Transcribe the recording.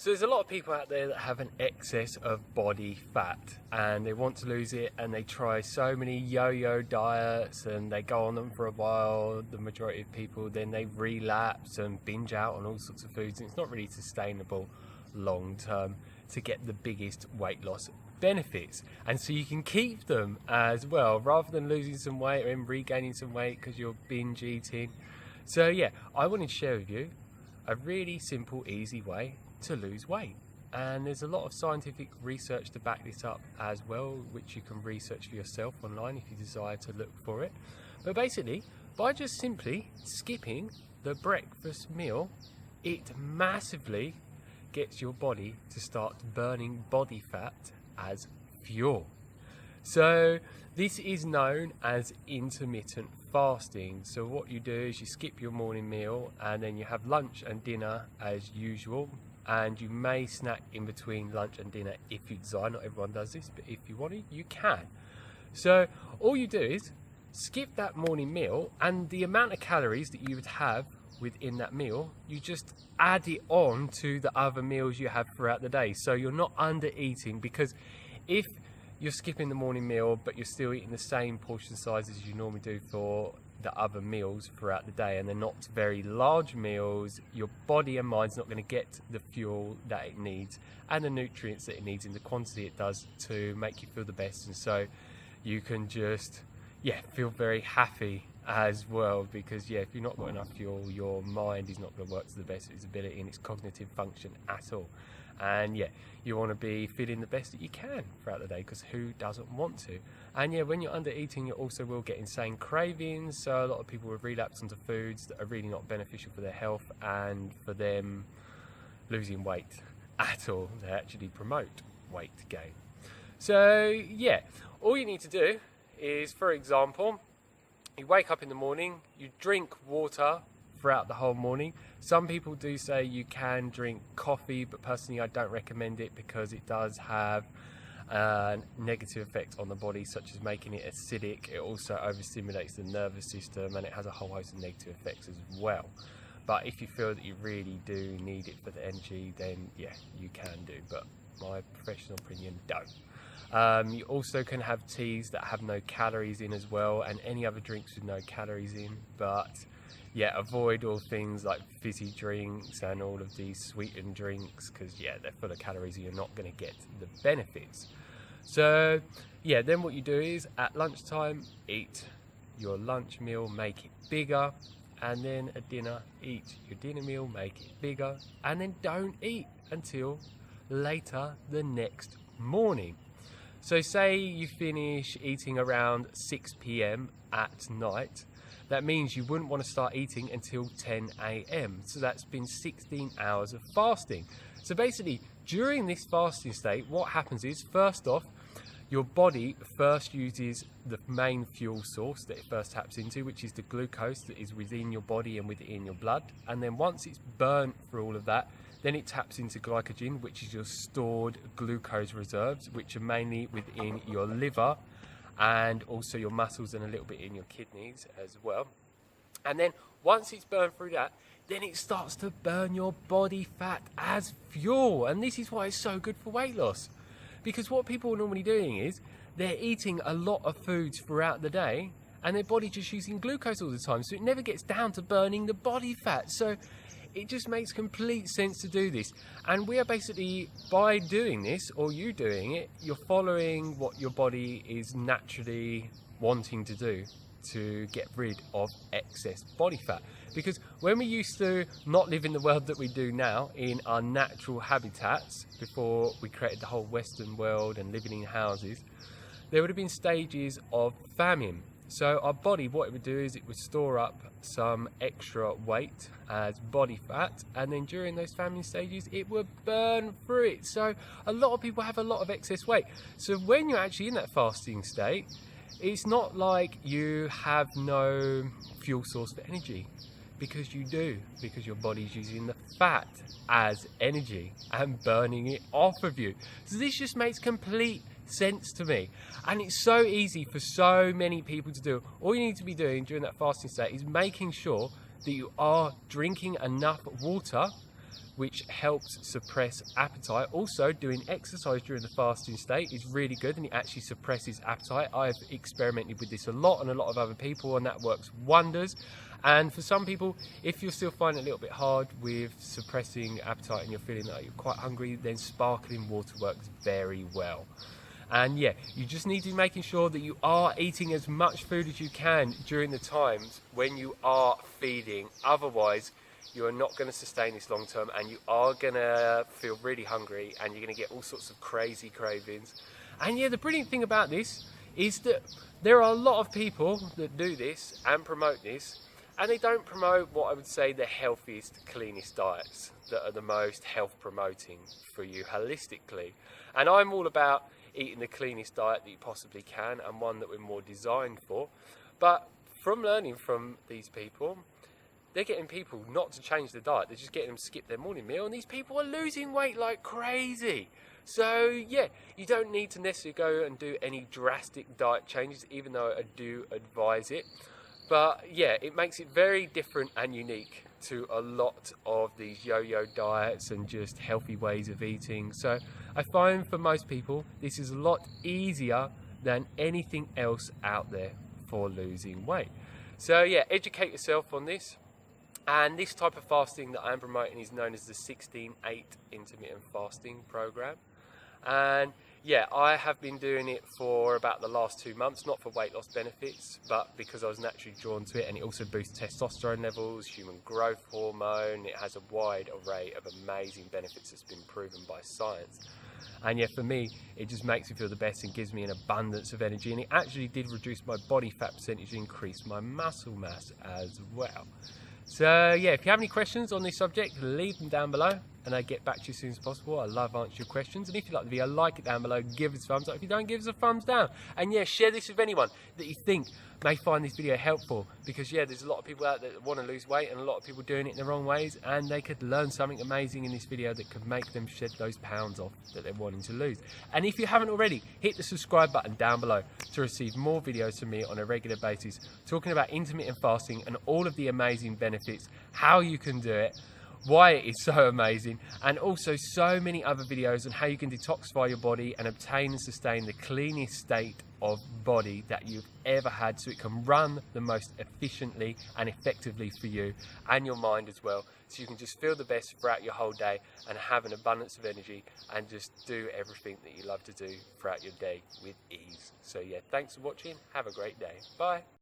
So there's a lot of people out there that have an excess of body fat and they want to lose it, and they try so many yo-yo diets and they go on them for a while. The majority of people then they relapse and binge out on all sorts of foods, and it's not really sustainable long term to get the biggest weight loss benefits. And so you can keep them as well, rather than losing some weight and regaining some weight because you're binge eating. So yeah, I wanted to share with you a really simple, easy way to lose weight. And there's a lot of scientific research to back this up as well, which you can research for yourself online if you desire to look for it. But basically, by just simply skipping the breakfast meal, it massively gets your body to start burning body fat as fuel. So this is known as intermittent fasting. So what you do is you skip your morning meal and then you have lunch and dinner as usual, and you may snack in between lunch and dinner if you desire. Not everyone does this, but if you want to, you can. So all you do is skip that morning meal, and the amount of calories that you would have within that meal, you just add it on to the other meals you have throughout the day. So you're not under eating, because if you're skipping the morning meal but you're still eating the same portion sizes you normally do for the other meals throughout the day, and they're not very large meals, your body and mind's not going to get the fuel that it needs and the nutrients that it needs in the quantity it does to make you feel the best. And so you can just feel very happy as well, because if you're not got enough fuel, your mind is not going to work to the best of its ability in its cognitive function at all. And you want to be feeling the best that you can throughout the day, because who doesn't want to? And when you're under eating, you also will get insane cravings. So a lot of people will relapse onto foods that are really not beneficial for their health and for them losing weight at all. They actually promote weight gain. So all you need to do is, for example, you wake up in the morning, you drink water throughout the whole morning. Some people do say you can drink coffee, but personally I don't recommend it, because it does have a negative effect on the body, such as making it acidic. It also overstimulates the nervous system, and it has a whole host of negative effects as well. But if you feel that you really do need it for the energy, then you can do, but my professional opinion, don't. You also can have teas that have no calories in as well, and any other drinks with no calories in. But avoid all things like fizzy drinks and all of these sweetened drinks, because they're full of calories and you're not going to get the benefits. So then what you do is, at lunchtime, eat your lunch meal, make it bigger, and then at dinner, eat your dinner meal, make it bigger, and then don't eat until later the next morning. So say you finish eating around 6 p.m. at night, that means you wouldn't want to start eating until 10 a.m. So that's been 16 hours of fasting. So basically, during this fasting state, what happens is, first off, your body first uses the main fuel source that it first taps into, which is the glucose that is within your body and within your blood. And then once it's burnt through all of that, then it taps into glycogen, which is your stored glucose reserves, which are mainly within your liver and also your muscles and a little bit in your kidneys as well. And then once it's burned through that, then it starts to burn your body fat as fuel. And this is why it's so good for weight loss, because what people are normally doing is they're eating a lot of foods throughout the day and their body just using glucose all the time, so it never gets down to burning the body fat. So it just makes complete sense to do this. And we are basically, by doing this, or you doing it, you're following what your body is naturally wanting to do to get rid of excess body fat. Because when we used to not live in the world that we do now, in our natural habitats, before we created the whole Western world and living in houses, there would have been stages of famine. So our body, what it would do is it would store up some extra weight as body fat, and then during those famine stages it would burn through it. So a lot of people have a lot of excess weight. So when you're actually in that fasting state, it's not like you have no fuel source for energy, because you do, because your body's using the fat as energy and burning it off of you. So this just makes complete sense to me, and it's so easy for so many people to do. All you need to be doing during that fasting state is making sure that you are drinking enough water which helps suppress appetite. Also, doing exercise during the fasting state is really good, and it actually suppresses appetite. I've experimented with this a lot, and a lot of other people, and that works wonders. And for some people, if you're still finding it a little bit hard with suppressing appetite and you're feeling like you're quite hungry, then sparkling water works very well. And yeah, you just need to be making sure that you are eating as much food as you can during the times when you are feeding. Otherwise, you are not going to sustain this long term, and you are going to feel really hungry, and you're going to get all sorts of crazy cravings. And yeah, the brilliant thing about this is that there are a lot of people that do this and promote this, and they don't promote what I would say the healthiest, cleanest diets that are the most health promoting for you holistically. And I'm all about eating the cleanest diet that you possibly can, and one that we're more designed for. But from learning from these people, they're getting people not to change the diet, they're just getting them to skip their morning meal, and these people are losing weight like crazy. So yeah, you don't need to necessarily go and do any drastic diet changes, even though I do advise it. But yeah, it makes it very different and unique to a lot of these yo-yo diets and just healthy ways of eating. So I find for most people, this is a lot easier than anything else out there for losing weight. So yeah, educate yourself on this. And this type of fasting that I'm promoting is known as the 16-8 intermittent fasting program. And yeah, I have been doing it for about the last 2 months, not for weight loss benefits, but because I was naturally drawn to it, and it also boosts testosterone levels, human growth hormone. It has a wide array of amazing benefits that's been proven by science. And yeah, for me, it just makes me feel the best and gives me an abundance of energy, and it actually did reduce my body fat percentage, increase my muscle mass as well. So yeah, if you have any questions on this subject, leave them down below and I'll get back to you as soon as possible. I love answering your questions, and if you like the video, like it down below, give us a thumbs up. If you don't, give us a thumbs down. And yeah, share this with anyone that you think may find this video helpful, because yeah, there's a lot of people out there that want to lose weight, and a lot of people doing it in the wrong ways, and they could learn something amazing in this video that could make them shed those pounds off that they're wanting to lose. And if you haven't already, hit the subscribe button down below to receive more videos from me on a regular basis, talking about intermittent fasting and all of the amazing benefits, how you can do it, why it is so amazing, and also so many other videos on how you can detoxify your body and obtain and sustain the cleanest state of body that you've ever had, so it can run the most efficiently and effectively for you and your mind as well, so you can just feel the best throughout your whole day and have an abundance of energy and just do everything that you love to do throughout your day with ease. So yeah, thanks for watching, have a great day, bye.